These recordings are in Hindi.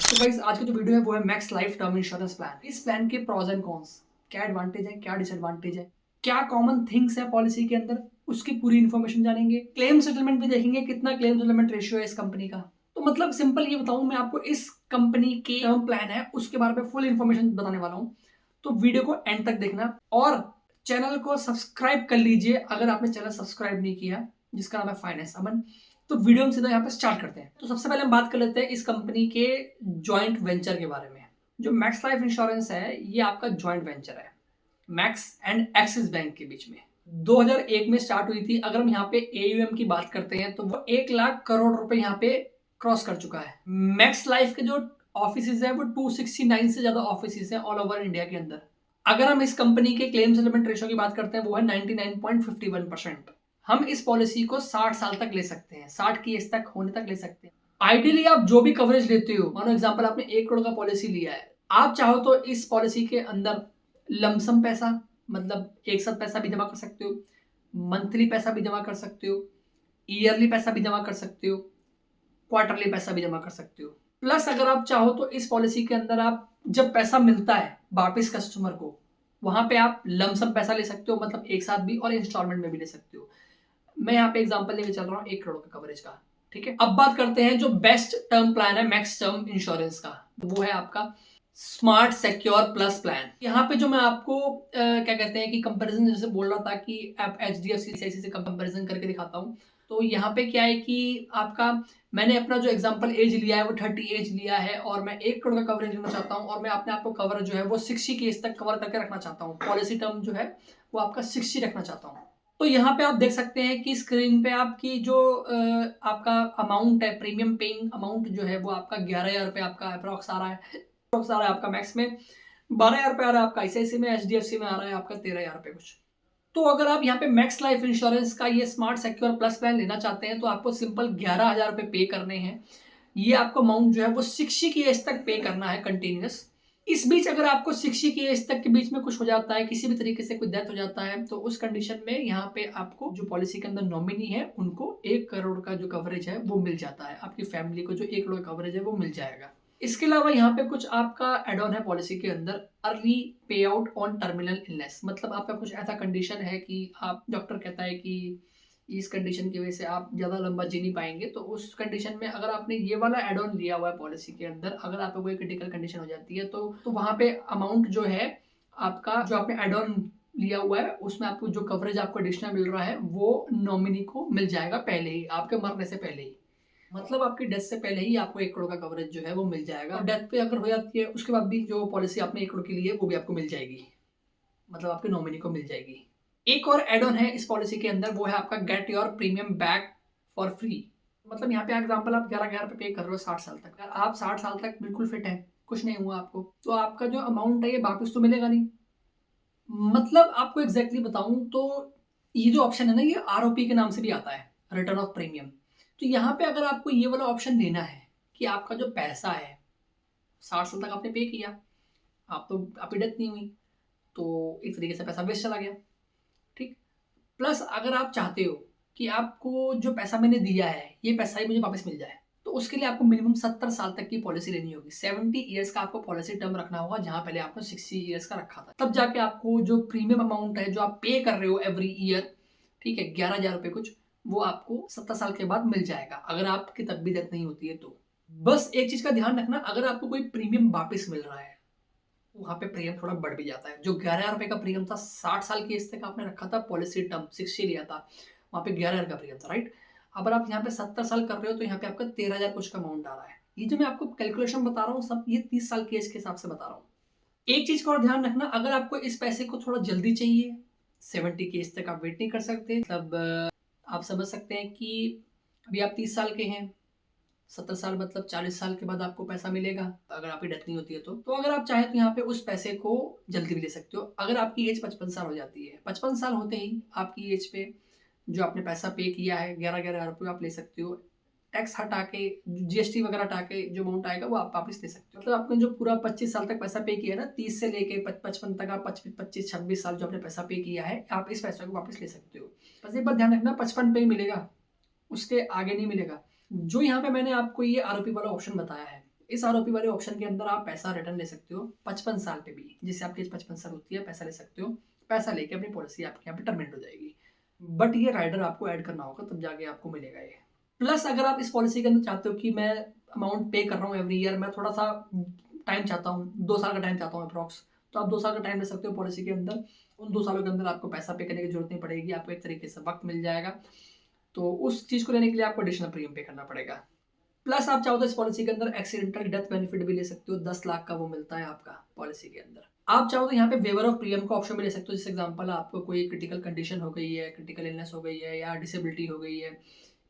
तो गाइस आज का जो वीडियो है वो है max life term insurance plan. इस प्लान के प्रोज एंड कॉन्स, क्या एडवांटेज है, क्या डिसएडवांटेज है, क्या कॉमन थिंग्स है पॉलिसी के अंदर, उसकी पूरी इन्फॉर्मेशन जानेंगे। क्लेम सेटलमेंट भी देखेंगे, कितना क्लेम सेटलमेंट रेशियो है इस कंपनी का। तो मतलब सिंपल ये बताऊं, मैं आपको इस कंपनी के टर्म प्लान है उसके बारे में फुल इन्फॉर्मेशन बताने वाला हूं। तो वीडियो को एंड तक देखना और चैनल को सब्सक्राइब कर लीजिए अगर आपने चैनल सब्सक्राइब नहीं किया, जिसका नाम है फाइनेंस अमन। तो वीडियो हम सीधा यहाँ पे स्टार्ट करते हैं। तो सबसे पहले हम बात कर लेते हैं इस कंपनी के जॉइंट वेंचर के बारे में। जो मैक्स लाइफ इंश्योरेंस है ये आपका जॉइंट वेंचर है मैक्स एंड एक्सिस बैंक के बीच में। 2001 में स्टार्ट हुई थी। अगर हम यहाँ पे एयूएम की बात करते हैं तो वो 1 लाख करोड़ रुपए यहाँ पे क्रॉस कर चुका है। मैक्स लाइफ के जो ऑफिस है वो 269 से ज्यादा ऑफिस है ऑल ओवर इंडिया के अंदर। अगर हम इस कंपनी के क्लेम सेटलमेंट रेशियो की बात करते हैं वो है 99.51%। हम इस पॉलिसी को 60 साल तक ले सकते हैं, 60 की एज तक होने तक ले सकते हैं। आइडियली आप जो भी कवरेज लेते हो, मानो एग्जांपल आपने 1 करोड़ का पॉलिसी लिया है, आप चाहो तो इस पॉलिसी के अंदर लमसम पैसा, मतलब एक साथ पैसा भी जमा कर सकते हो, मंथली पैसा भी जमा कर सकते हो, ईयरली पैसा भी जमा कर सकते हो, क्वार्टरली पैसा भी जमा कर सकते हो। प्लस अगर आप चाहो तो इस पॉलिसी के अंदर आप जब पैसा मिलता है वापिस कस्टमर को, वहां पे आप लमसम पैसा ले सकते हो, मतलब एक साथ भी और इंस्टॉलमेंट में भी ले सकते हो। मैं यहाँ पे एग्जांपल लेके चल रहा हूँ 1 करोड़ का कवरेज का। ठीक है, अब बात करते हैं जो बेस्ट टर्म प्लान है मैक्स टर्म इंश्योरेंस का, वो है आपका स्मार्ट सिक्योर प्लस प्लान। यहाँ पे जो मैं आपको क्या कहते हैं कि कंपैरिजन जैसे बोल रहा था कि आप HDFC से कंपैरिजन करके दिखाता हूँ। तो यहाँ पे क्या है कि आपका, मैंने अपना जो एग्जांपल एज लिया है वो 30 एज लिया है और मैं 1 करोड़ का कवरेज लेना चाहता हूँ और मैं अपने आप को कवर जो है वो 60 की एज तक कवर करके रखना चाहता हूँ। पॉलिसी टर्म जो है वो आपका 60 रखना चाहता हूँ। तो यहाँ पे आप देख सकते हैं कि स्क्रीन पे आपकी जो आपका अमाउंट है, प्रीमियम पेइंग अमाउंट जो है वो आपका 11,000 रुपये आपका अप्रॉक्स आ रहा है। अप्रॉक्स आ रहा है आपका मैक्स में 12,000 रुपये आ रहा है आपका ICICI में, HDFC में आ रहा है आपका 13,000 रुपये कुछ। तो अगर आप यहाँ पे मैक्स लाइफ इंश्योरेंस का ये स्मार्ट सिक्योर प्लस प्लान लेना चाहते हैं तो आपको सिंपल 11,000 रुपये पे करने हैं। ये आपको अमाउंट जो है वो 60 की एज तक पे करना है कंटिन्यूस। इस बीच अगर आपको 60 की एज तक के बीच में कुछ हो जाता है, किसी भी तरीके से कोई डेथ हो जाता है, तो उस कंडीशन में यहाँ पे आपको जो पॉलिसी के अंदर नॉमिनी है उनको 1 करोड़ का जो कवरेज है वो मिल जाता है। आपकी फैमिली को जो 1 करोड़ का कवरेज है वो मिल जाएगा। इसके अलावा यहाँ पे कुछ आपका एड ऑन है पॉलिसी के अंदर, अर्ली पे आउट ऑन टर्मिनल इलनेस। मतलब आपका कुछ ऐसा कंडीशन है कि आप, डॉक्टर कहता है कि इस कंडीशन की वजह से आप ज़्यादा लंबा जी नहीं पाएंगे, तो उस कंडीशन में अगर आपने ये वाला एड ऑन लिया हुआ है पॉलिसी के अंदर, अगर आपको कोई क्रिटिकल कंडीशन हो जाती है तो वहाँ पे अमाउंट जो है आपका, जो आपने एड ऑन लिया हुआ है उसमें आपको जो कवरेज आपको एडिशनल मिल रहा है वो नॉमिनी को मिल जाएगा पहले ही, आपके मरने से पहले ही। मतलब आपकी डेथ से पहले ही आपको 1 करोड़ का कवरेज जो है वो मिल जाएगा। और डेथ पे अगर हो जाती है उसके बाद भी जो पॉलिसी आपने 1 करोड़ की ली है वो भी आपको मिल जाएगी, मतलब आपके नॉमिनी को मिल जाएगी। एक और एड ऑन है इस पॉलिसी के अंदर, वो है आपका get your premium back for free. मतलब यहाँ पे एग्जांपल आप 11,000 रुपये पे कर रहे हो 60 साल तक। अगर आप 60 साल तक बिल्कुल फिट है, कुछ नहीं हुआ आपको, तो आपका जो अमाउंट है ये वापस तो मिलेगा नहीं। मतलब आपको एग्जैक्टली बताऊं तो ये जो ऑप्शन है ना, ये ROP के नाम से भी आता है, रिटर्न ऑफ प्रीमियम। तो यहाँ पे अगर आपको ये वाला ऑप्शन लेना है कि आपका जो पैसा है 60 साल तक आपने पे किया, आप तो आपकी डेथ नहीं हुई, तो एक तरीके से पैसा वेस्ट चला गया। ठीक, प्लस अगर आप चाहते हो कि आपको जो पैसा मैंने दिया है ये पैसा ही मुझे वापस मिल जाए, तो उसके लिए आपको मिनिमम 70 साल तक की पॉलिसी लेनी होगी। 70 ईयर्स का आपको पॉलिसी टर्म रखना होगा, जहां पहले आपने 60 ईयर्स का रखा था। तब जाके आपको जो प्रीमियम अमाउंट है जो आप पे कर रहे हो एवरी ईयर, ठीक है, 11,000 रुपये कुछ, वो आपको 70 साल के बाद मिल जाएगा अगर आपकी तब भी डेथ नहीं होती है तो। बस एक चीज का ध्यान रखना, अगर आपको कोई प्रीमियम वापस मिल रहा है वहां पे प्रीमियम थोड़ा बढ़ भी जाता है। जो 11,000 रुपये का प्रीमियम था, 60 साल की एज तक आपने रखा था पॉलिसी टर्म, 60 लिया था, वहां पे 11,000 का प्रीमियम था, राइट। अगर आप यहाँ पे 70 साल कर रहे हो तो यहाँ पे आपका 13,000 कुछ का अमाउंट आ रहा है। ये जो मैं आपको कैलकुलेशन बता रहा हूँ सब ये 30 साल की एज के हिसाब से बता रहा हूँ। एक चीज का और ध्यान रखना, अगर आपको इस पैसे को थोड़ा जल्दी चाहिए, 70 की एज तक आप वेट नहीं कर सकते, मतलब आप समझ सकते हैं कि अभी आप 30 साल के हैं, 70 साल मतलब 40 साल के बाद आपको पैसा मिलेगा अगर आपकी डेथ नहीं होती है तो अगर आप चाहें तो यहाँ पे उस पैसे को जल्दी भी ले सकते हो। अगर आपकी एज 55 साल हो जाती है, 55 साल होते ही आपकी एज पे जो आपने पैसा पे किया है 11,000 रुपये आप ले सकते हो। टैक्स हटा के, GST वगैरह हटा के जो अमाउंट आएगा वो आप वापस ले सकते हो। मतलब आपने जो पूरा 25 साल तक पैसा पे किया है ना, 30 से लेके 55 तक, आप 25-26 साल जो आपने पैसा पे किया है, आप इस पैसे को वापस ले सकते हो। बस एक बात ध्यान रखना, 55 पे ही मिलेगा, उसके आगे नहीं मिलेगा। जो यहाँ पे मैंने आपको ये ROP वाला ऑप्शन बताया है, इस आरओपी वाले ऑप्शन के अंदर आप पैसा रिटर्न ले सकते हो 55 साल पे भी, जिससे आपकी एज 55 साल होती है पैसा ले सकते हो। पैसा लेके अपनी पॉलिसी आपके यहाँ पे टर्मिनेट हो जाएगी, बट ये राइडर आपको ऐड करना होगा तब जाके आपको मिलेगा ये। प्लस अगर आप इस पॉलिसी के अंदर चाहते हो कि मैं अमाउंट पे कर रहा हूँ एवरी ईयर, मैं थोड़ा सा टाइम चाहता हूँ, 2 साल का टाइम चाहता हूँ अप्रॉक्स, तो आप 2 साल का टाइम ले सकते हो पॉलिसी के अंदर। उन 2 सालों के अंदर आपको पैसा पे करने की जरूरत नहीं पड़ेगी, आपको एक तरीके से वक्त मिल जाएगा। तो उस चीज़ को लेने के लिए आपको एडिशनल प्रीमियम पे करना पड़ेगा। प्लस आप चाहो तो इस पॉलिसी के अंदर एक्सीडेंटल डेथ बेनिफिट भी ले सकते हो, 10 लाख का वो मिलता है आपका पॉलिसी के अंदर। आप चाहो तो यहाँ पे वेवर ऑफ प्रीमियम का ऑप्शन भी ले सकते हो। जैसे एग्जांपल, आपको कोई क्रिटिकल कंडीशन हो गई है, क्रिटिकल इलनेस हो गई है, या डिसेबिलिटी हो गई है,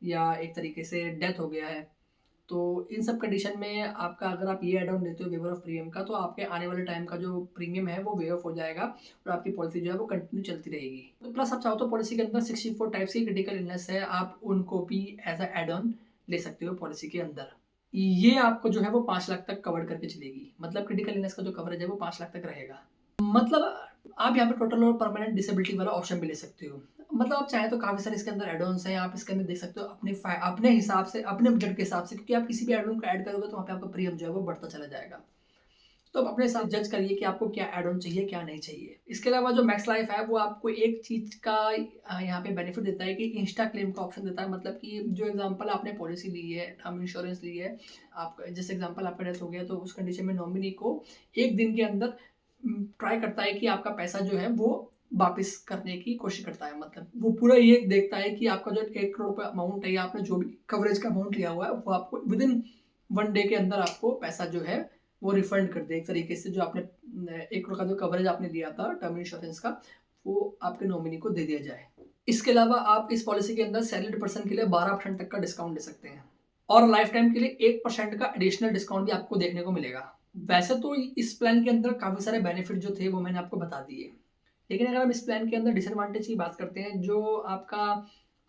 या एक तरीके से डेथ हो गया है, तो इन सब कंडीशन में आपका अगर आप ये एड ऑन लेते हो वेवर ऑफ प्रीमियम का, तो आपके आने वाले टाइम का जो प्रीमियम है वो वेव ऑफ हो जाएगा और आपकी पॉलिसी जो है वो कंटिन्यू चलती रहेगी। तो प्लस आप चाहो तो पॉलिसी के अंदर 64 टाइप्स की क्रिटिकल इलनेस है, आप उनको भी एज अ एड ऑन ले सकते हो पॉलिसी के अंदर। ये आपको जो है वो 5 लाख तक कवर करके चलेगी, मतलब क्रिटिकल इलनेस का जो कवरेज है वो 5 लाख तक रहेगा। मतलब आप यहाँ पे टोटल और परमानेंट डिसेबिलिटी वाला ऑप्शन भी ले सकते हो। मतलब आप चाहें तो काफ़ी सारे इसके अंदर एड ऑन्स हैं, आप इसके अंदर देख सकते हो अपने हिसाब से, अपने बजट के हिसाब से, क्योंकि आप किसी भी एड ऑन को ऐड करोगे तो वहाँ पे आपका प्रीमियम जो है वो बढ़ता चला जाएगा। तो आप अपने हिसाब जज करिए कि आपको क्या एड ऑन चाहिए, क्या नहीं चाहिए। इसके अलावा जो मैक्स लाइफ है वो आपको एक चीज़ का यहाँ पे बेनिफिट देता है कि इंस्टा क्लेम का ऑप्शन देता है। मतलब कि जो एग्जांपल आपने पॉलिसी ली है, टर्म इंश्योरेंस ली है, आप जैसे एग्जांपल आपका डेथ हो गया, तो उस कंडीशन में नॉमिनी को एक दिन के अंदर ट्राई करता है कि आपका पैसा जो है वो वापस करने की कोशिश करता है। मतलब वो पूरा ये देखता है कि आपका जो 1 करोड़ रुपये अमाउंट है, या आपने जो भी कवरेज का अमाउंट लिया हुआ है, वो आपको विदिन 1 डे के अंदर आपको पैसा जो है वो रिफंड कर दे। एक तरीके से जो आपने 1 करोड़ का जो कवरेज आपने लिया था टर्म इंश्योरेंस का, वो आपके नॉमिनी को दे दिया जाए। इसके अलावा आप इस पॉलिसी के अंदर सैलरीड पर्सन के लिए 12% तक का डिस्काउंट ले सकते हैं, और लाइफ टाइम के लिए 1% का एडिशनल डिस्काउंट भी आपको देखने को मिलेगा। वैसे तो इस प्लान के अंदर काफ़ी सारे बेनिफिट जो थे वो मैंने आपको बता दिए, लेकिन अगर हम इस प्लान के अंदर डिसएडवांटेज की बात करते हैं, जो आपका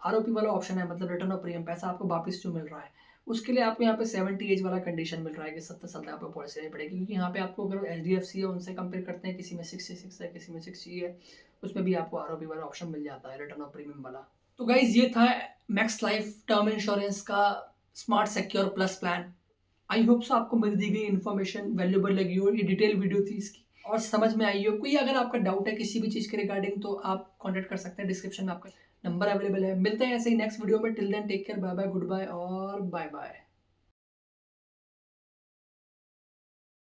आरओपी वाला ऑप्शन है, मतलब रिटर्न ऑफ प्रीमियम, पैसा आपको वापस जो मिल रहा है, उसके लिए आपको यहाँ पे 70 एज वाला कंडीशन मिल रहा है कि 70 साल तक आपको पॉलिसी लेनी पड़ेगी। क्योंकि यहाँ पे आपको अगर HDFC है उनसे कंपेयर करते हैं, किसी में 66 है, किसी में 60 है, उसमें भी आपको आरओपी वाला ऑप्शन मिल जाता है, रिटर्न ऑफ प्रीमियम वाला। तो गाइज ये था मैक्स लाइफ टर्म इंश्योरेंस का smart secure plus plan. I hope so आपको मेरी दी गई इन्फॉर्मेशन वैल्यूएबल लगी हो, ये डिटेल वीडियो थी इसकी और समझ में आई हो। कोई अगर आपका डाउट है किसी भी चीज़ के रिगार्डिंग, तो आप कांटेक्ट कर सकते हैं, डिस्क्रिप्शन में आपका नंबर अवेलेबल है। मिलते हैं ऐसे ही नेक्स्ट वीडियो में। Till then take care, bye bye, goodbye और बाय बाय।